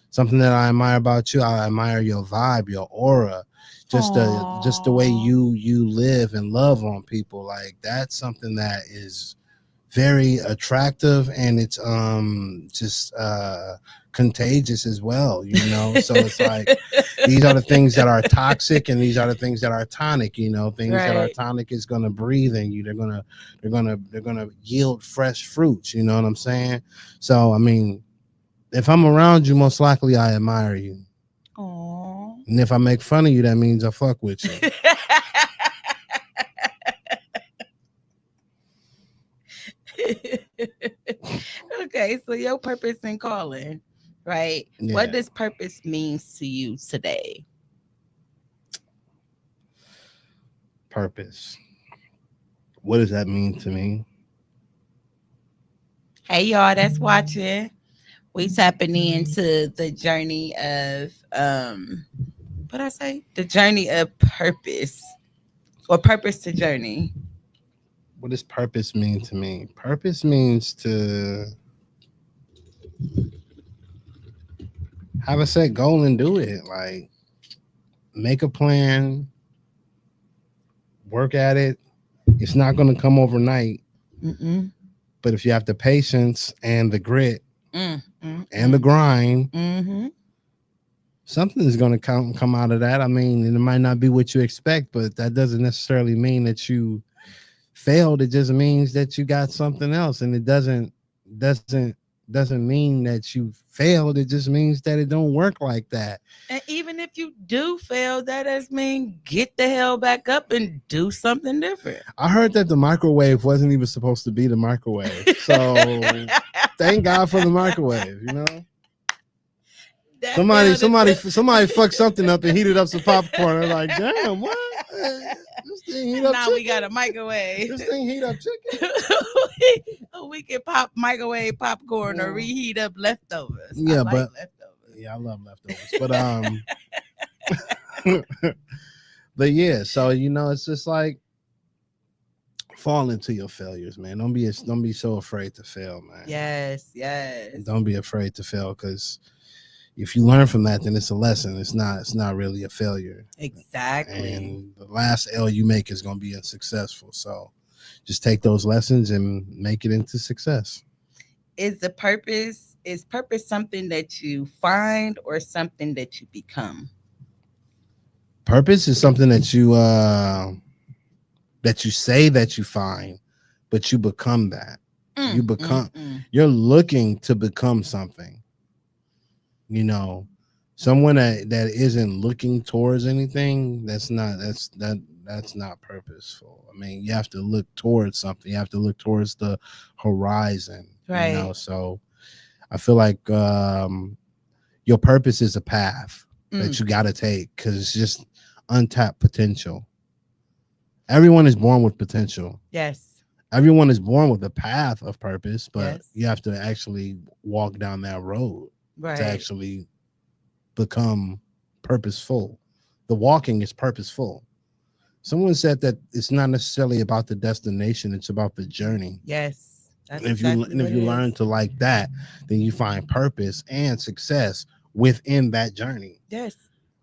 something that I admire about you. I admire your vibe, your aura, just the way Aww. you live and love on people. Like that's something that is very attractive, and it's just contagious as well, so it's like these are the things that are toxic, and these are the things that are tonic. Things that are Right. tonic is going to breathe in you. They're gonna yield fresh fruits, you know what I'm saying? So I mean, if I'm around you, most likely I admire you, Aww. and if I make fun of you, that means I fuck with you. Okay, so your purpose and calling, right? What Yeah. does purpose mean to you today? Purpose, what does that mean to me? Hey y'all that's watching. We tapping into the journey of what I say? The journey of purpose. Or purpose to journey. What does purpose mean to me? Purpose means to have a set goal and do it. Like make a plan, work at it. It's not going to come overnight, Mm-mm. but if you have the patience and the grit Mm, mm, and the grind, mm-hmm. something is going to come out of that. I mean, it might not be what you expect, but that doesn't necessarily mean that you failed. It just means that you got something else, and it doesn't doesn't mean that you failed. It just means that it don't work like that. And even if you do fail, that does mean get the hell back up and do something different. I heard that the microwave wasn't even supposed to be the microwave. So thank God for the microwave, That Somebody, failed somebody, it. somebody fucked something up and heated up some popcorn. I'm like, damn, what? This thing heat up Now we got chicken? a microwave. This thing heat up chicken? We can pop microwave popcorn or Yeah. reheat up leftovers. I Yeah, like but leftovers. yeah, I love leftovers. But yeah, so it's just like fall into your failures, man. Don't be so afraid to fail, man. Yes, yes. Don't be afraid to fail, because if you learn from that, then it's a lesson. It's not really a failure. Exactly. And the last L you make is going to be unsuccessful. So just take those lessons and make it into success. Is purpose something that you find or something that you become? Purpose is something that you say that you find, but you become that. You become. You're looking to become something. Someone that isn't looking towards anything. That's not purposeful. I mean, you have to look towards something. You have to look towards the horizon. Right. So I feel like your purpose is a path that you got to take, because it's just untapped potential. Everyone is born with potential. Yes. Everyone is born with a path of purpose, but Yes. you have to actually walk down that road Right. to actually become purposeful. The walking is purposeful. Someone said that it's not necessarily about the destination, it's about the journey. Yes. That's And if you learn to like that, then you find purpose and success within that journey. Yes.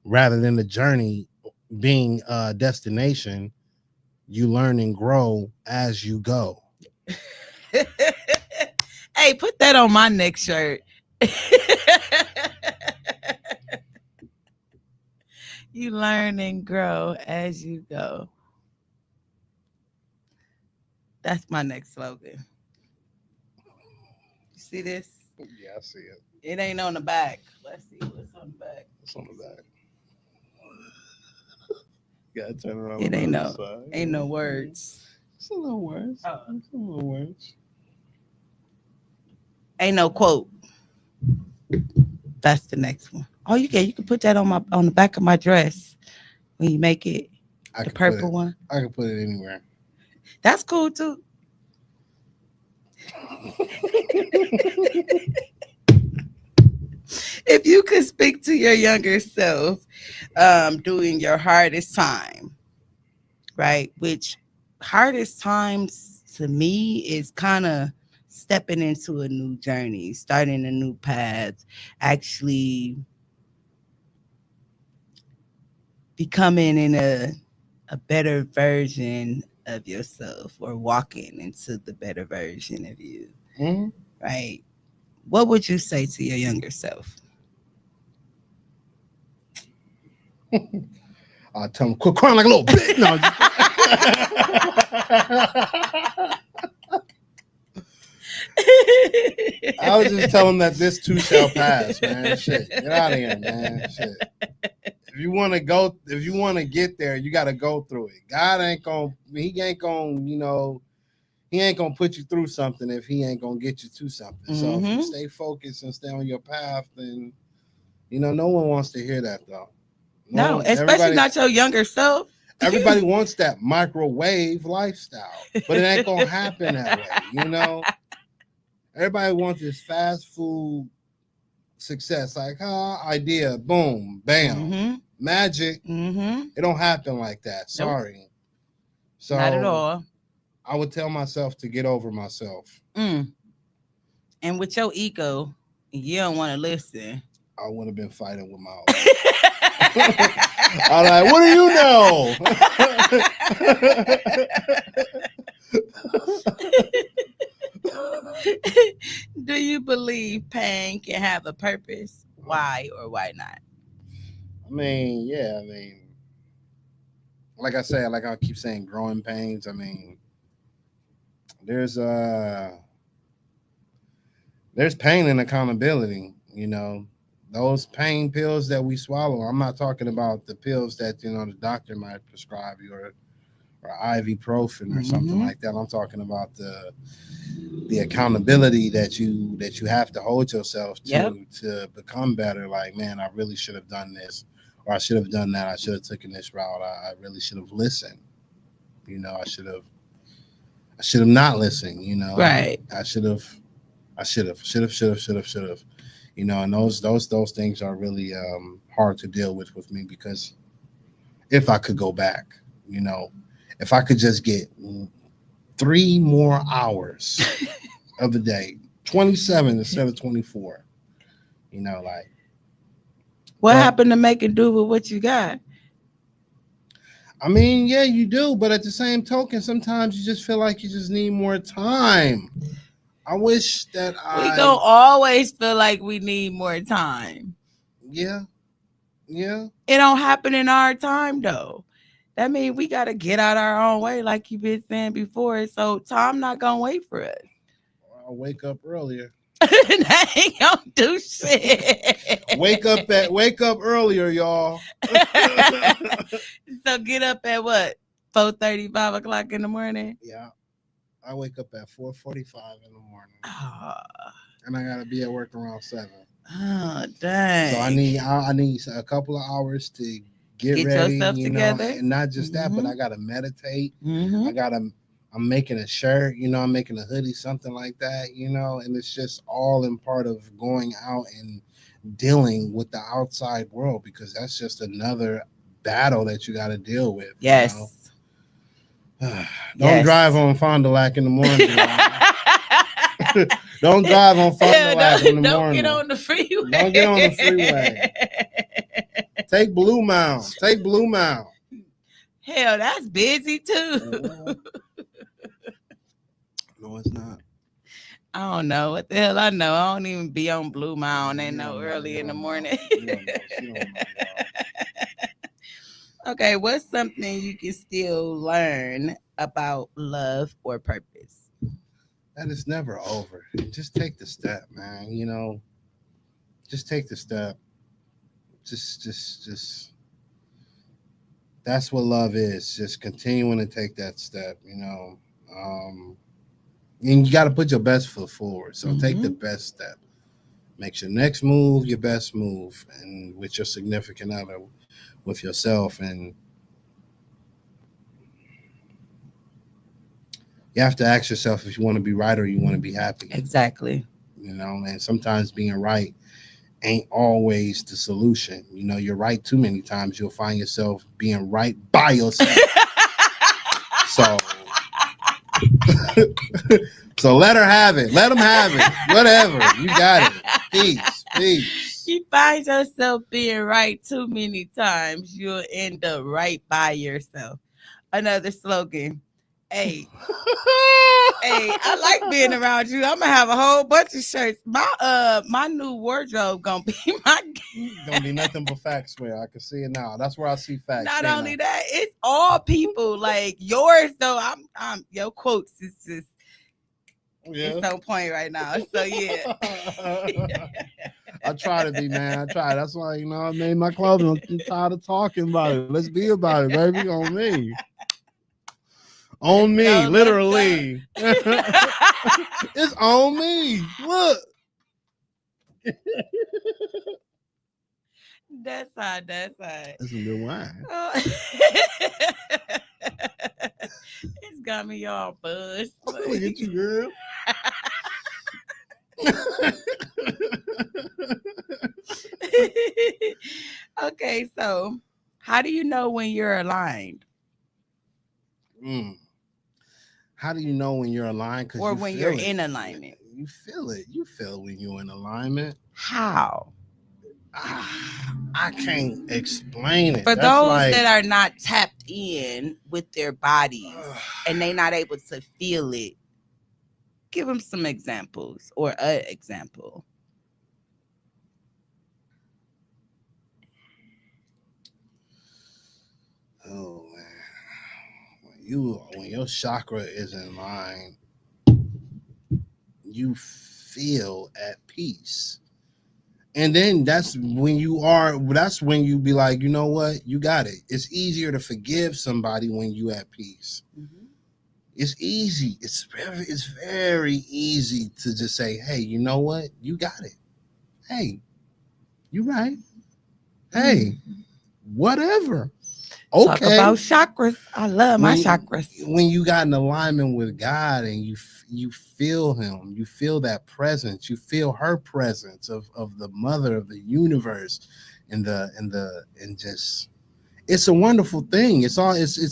Rather than the journey being a destination, you learn and grow as you go. Hey, put that on my next shirt. You learn and grow as you go. That's my next slogan. You see this? Yeah, I see it. It ain't on the back. Let's see what's on the back. It's on the back. You gotta turn around. It ain't no words. It's a little words. Oh. It's a little words. Ain't no quote. That's the next one. Oh, you can put that on the back of my dress when you make it the purple one. I can put it anywhere. That's cool too. If you could speak to your younger self during your hardest time, right? Which hardest times to me is kind of stepping into a new journey, starting a new path, actually becoming in a better version of yourself or walking into the better version of you, Mhm. right? What would you say to your younger self? I tell him, quit crying like a little bitch. No, I was just telling him that this too shall pass, man. Shit, get out of here, man. Shit. If you want to go, if you want to get there, you got to go through it. God ain't gonna, he ain't gonna, he ain't gonna put you through something if he ain't gonna get you to something. So if you Mm-hmm. stay focused and stay on your path, then no one wants to hear that though. No No, one, especially not your younger self. everybody wants that microwave lifestyle, but it ain't gonna happen that way. Everybody wants this fast food success, like idea, boom, bam, Mm-hmm. magic. Mm-hmm. It don't happen like that. Nope, Sorry. not at So all. I would tell myself to get over myself. Mm. And with your ego, you don't want to listen. I would have been fighting with my own. I'm like, what do you know? Do you believe pain can have a purpose? Why or why not? I mean, yeah, I mean, like I said, like I keep saying, growing pains. I mean, there's uh there's pain and accountability. Those pain pills that we swallow. I'm not talking about the pills that the doctor might prescribe you or ibuprofen or something Mm-hmm. like that. I'm talking about the accountability that you have to hold yourself Yep. to become better. Like, man, I really should have done this, or I should have done that. I should have taken this route. I really should have listened. I should have not listened. Right. I should have. And those things are really hard to deal with me because if I could go back, you know, if I could just get 3 more hours of the day, 27 instead of 24, like, What but happened to making do with what you got? I mean, yeah, you do, but at the same token, sometimes you just feel like you just need more time. I wish that We gonna always feel like we need more time. yeah, yeah. It don't happen in our time though. That means we gotta get out our own way, like you been saying before. So time not gonna wait for us. I'll wake up earlier. That ain't gonna do shit. Wake up earlier, y'all. So get up at what? 4:30, 5 o'clock in the morning. Yeah, I wake up at 4:45 in the morning, Oh, and I gotta be at work around 7. oh So I dang. need I need a couple of hours to get Get ready, yourself together. and not just that, but Mm-hmm. I gotta meditate. Mm-hmm. I gotta. I'm making a shirt, I'm making a hoodie, something like that, and it's just all in part of going out and dealing with the outside world because that's just another battle that you got to deal with. Yes. Don't drive Yes. on Fond du Lac in the morning. Don't drive on Fond du Hell, Lac in the don't get morning. on the freeway. Don't get on the freeway. Take Blue Mound. Take Blue Mound. Hell, that's busy too. Uh, no, it's not. I don't know what the hell I know. I don't even be on Blue Mountain. Ain't You no don't know. early You in the don't know. morning. You don't know. She don't know, y'all. Okay, what's something you can still learn about love or purpose? That is never over. Just take the step, man. Just take the step. Just. That's what love is. Just continuing to take that step. Um, and you got to put your best foot forward. So take the Mm-hmm. best step. Make your next move your best move, and with your significant other, with yourself, and you have to ask yourself if you want to be right or you want to be happy. Exactly. And sometimes being right ain't always the solution. You know, you're right too many times, you'll find yourself being right by yourself. So, so let her have it. Let them have it. Whatever. You got it. Peace. Peace. You find yourself being right too many times, you'll end up right by yourself. Another slogan. Hey, hey, I like being around you. I'm gonna have a whole bunch of shirts. My new wardrobe gonna be my Gonna be nothing but facts where I can see it now. That's where I see facts. not only that, it's all people. Like yours though, I'm your quotes is just it's on point right now. So yeah. I try to be, man. I try. That's why, I made my clothing. I'm tired of talking about it. Let's be about it, baby. On me. On me, No, literally. It's on me. Look. That's high. That's high. That's a good wine. It's got me all buzzed. Look at you, girl. Okay, so how do you know when you're aligned? How do you know when you're aligned? Or when you're in alignment? You feel it. You feel when you're in alignment. How? I can't explain it. For those that are not tapped in with their bodies and they not able to feel it, give them some examples or an example. Oh man, when your chakra is in line, you feel at peace. And then that's when you be like, you know what? You got it. It's easier to forgive somebody when you at peace. Mm-hmm. It's easy. It's very easy to just say, hey, you know what? You got it. Hey, you right. Hey, whatever. Okay. Talk about chakras. I love my chakras. When you got an alignment with God and you feel him, you feel that presence, you feel her presence of the mother of the universe and just it's a wonderful thing. It's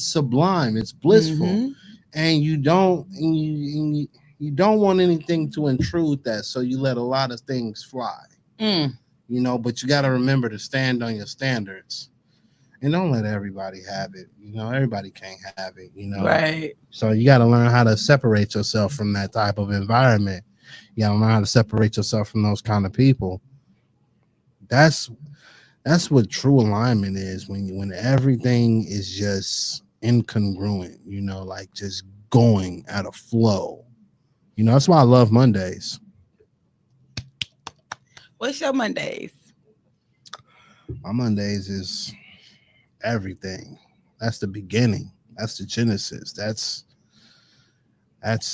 sublime, it's blissful. Mm-hmm. And you don't want anything to intrude that, so you let a lot of things fly. But you got to remember to stand on your standards. And don't let everybody have it. Everybody can't have it, Right. So you got to learn how to separate yourself from that type of environment. You got to learn how to separate yourself from those kind of people. That's what true alignment is, when everything is just incongruent, like just going at a flow. That's why I love Mondays. What's your Mondays? My Mondays is everything. That's the beginning. That's the genesis. That's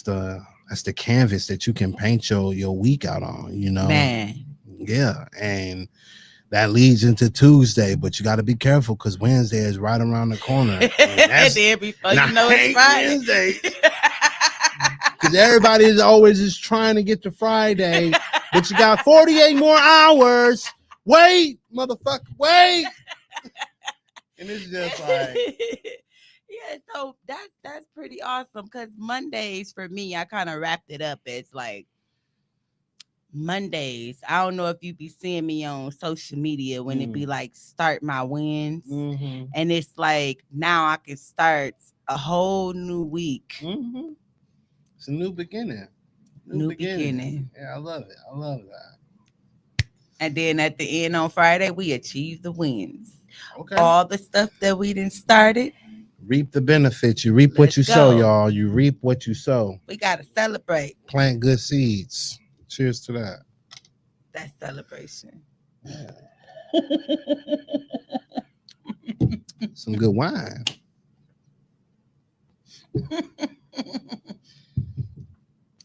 the canvas that you can paint your week out on, Man. Yeah. And that leads into Tuesday, but you got to be careful because Wednesday is right around the corner. And then before you know it's Friday. Because everybody is always just trying to get to Friday, but you got 48 more hours. Wait, motherfucker, wait. And it's just like, yeah, so that's pretty awesome because Mondays for me, I kind of wrapped it up as like Mondays. I don't know if you be seeing me on social media when it be like start my wins, and it's like now I can start a whole new week. It's a new beginning. New beginning. Yeah, I love it. I love that. And then at the end on Friday, we achieve the wins. Okay. All the stuff that we done started. Reap the benefits. You reap what you sow, y'all. You reap what you sow. We got to celebrate. Plant good seeds. Cheers to that. That's celebration. Yeah. Some good wine.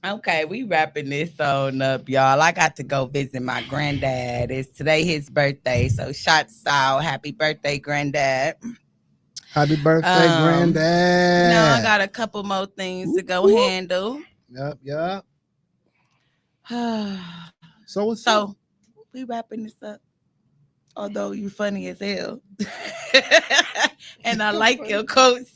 Okay, we wrapping this on up, y'all. I got to go visit my granddad. It's today his birthday, so shots out. Happy birthday, granddad. Happy birthday, granddad. Now I got a couple more things to go handle. Yep. So what's up? we wrapping this up. Although you funny as hell. And I like your quotes.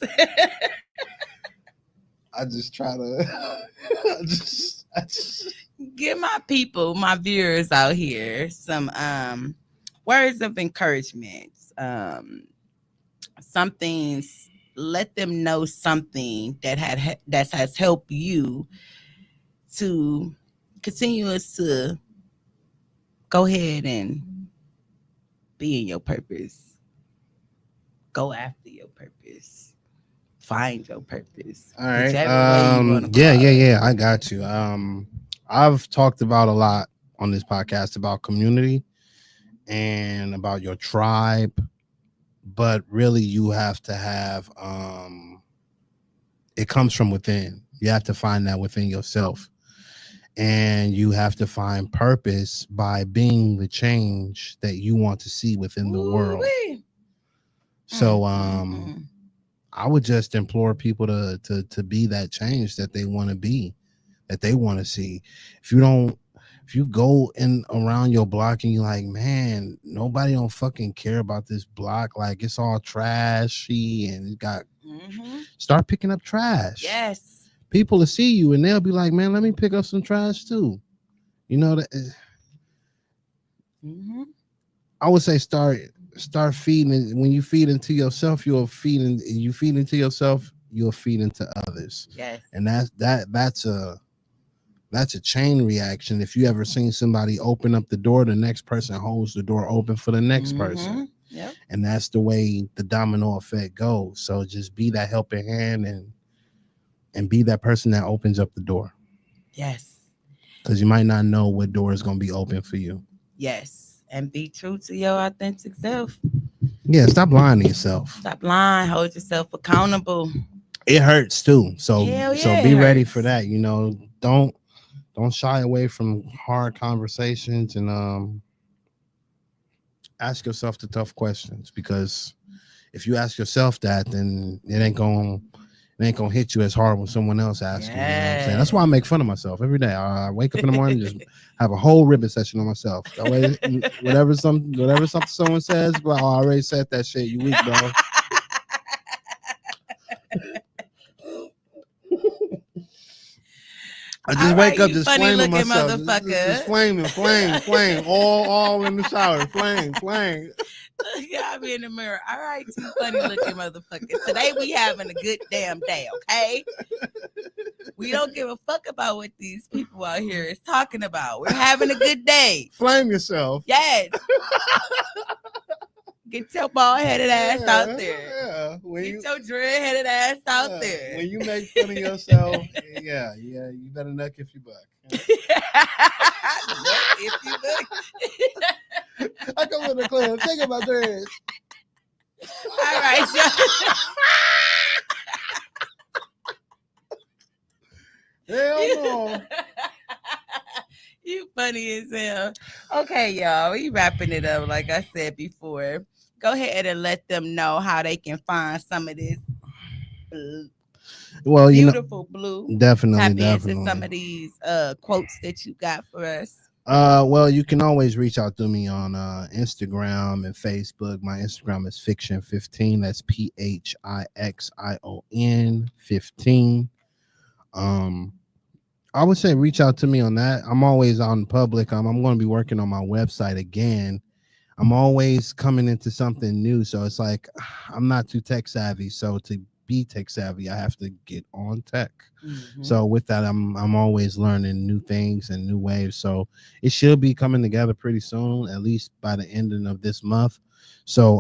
I just try to. I just. Give my people, my viewers out here, some words of encouragement. Something. Let them know something that has helped you to continue to go ahead and be in your purpose. Go after your purpose. Find your purpose. All right. Whichever way you want to Yeah, call yeah, it. yeah. I got you. I've talked about a lot on this podcast about community and about your tribe, but really you have to have it comes from within. You have to find that within yourself. And you have to find purpose by being the change that you want to see within the world. Ooh-wee. So Mm. I would just implore people to be that change that they want to be, that they want to see. If you don't, if you go in around your block and you're like, man, nobody don't fucking care about this block, like it's all trashy and it got, start picking up trash. Yes. People will see you and they'll be like, man, let me pick up some trash too. You know that. I would say start feeding. When you feed into yourself, you feed into yourself, you'll feed into others. Yes. And that's a chain reaction. If you ever seen somebody open up the door, the next person holds the door open for the next person. Yep. And that's the way the domino effect goes. So just be that helping hand and be that person that opens up the door. Yes. Because you might not know what door is going to be open for you. Yes. And be true to your authentic self. Yeah, stop lying to yourself. Stop lying. Hold yourself accountable. It hurts too. So yeah, be ready for that. You know, don't shy away from hard conversations and ask yourself the tough questions, because if you ask yourself that, then it ain't gonna hit you as hard when someone else asks you. You know what I'm saying? That's why I make fun of myself every day. I wake up in the morning and just have a whole ribbon session on myself. That way, whatever something someone says, well, I already said that shit. You weak, bro. I just wake up just flaming myself. Just flame, all in the shower. Flame. Gotta be in the mirror. All right, you funny looking motherfuckers. Today we having a good damn day, okay? We don't give a fuck about what these people out here is talking about. We're having a good day. Flame yourself. Yes. Get your bald-headed ass out there. Yeah. Get your dread-headed ass out there. When you make fun of yourself, yeah, you better nuck if you buck. If you look. I come in the club, think about dreads. All right, y'all. Hell no. You funny as hell. Okay, y'all. We wrapping it up. Like I said before, go ahead and let them know how they can find some of this beautiful blue. Definitely. Into some of these quotes that you got for us. Well, you can always reach out to me on Instagram and Facebook. My Instagram is fiction15. That's PHIXION 15. I would say reach out to me on that. I'm always on public. I'm going to be working on my website again. I'm always coming into something new. So it's like I'm not too tech savvy. So to be tech savvy, I have to get on tech. So with that, I'm always learning new things and new ways. So it should be coming together pretty soon, at least by the ending of this month. So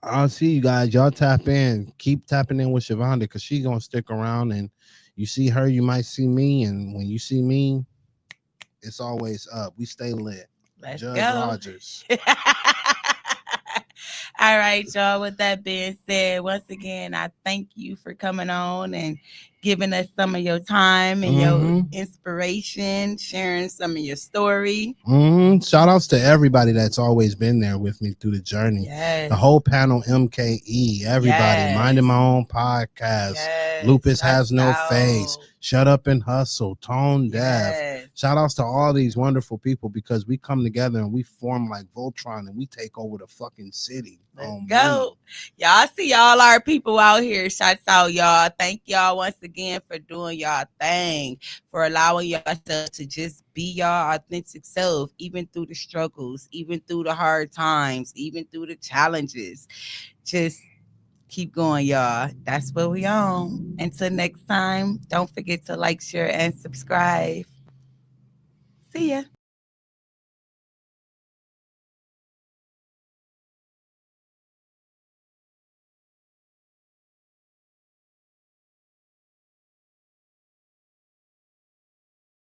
I'll see you guys. Y'all tap in. Keep tapping in with Shavonda, because she's going to stick around. And you see her, you might see me. And when you see me, it's always up. We stay lit. Let's Judge go. Rodgers. All right, y'all. With that being said, once again, I thank you for coming on and giving us some of your time and your Mm-hmm. inspiration, sharing some of your story. Mm-hmm. Shout outs to everybody that's always been there with me through the journey. Yes. The whole panel, MKE, everybody, Yes. minding my own podcast. Yes. Lupus Shout has no face. out. Shut up and hustle. Tone deaf. Yes. Shout outs to all these wonderful people because we come together and we form like Voltron and we take over the fucking city. Let's On go. Y'all see all our people out here. Shouts out, y'all. Thank y'all once again for doing y'all thing, for allowing yourself to just be y'all authentic self, even through the struggles, even through the hard times, even through the challenges. Just keep going, y'all. That's what we on. Until next time, don't forget to like, share, and subscribe. See ya.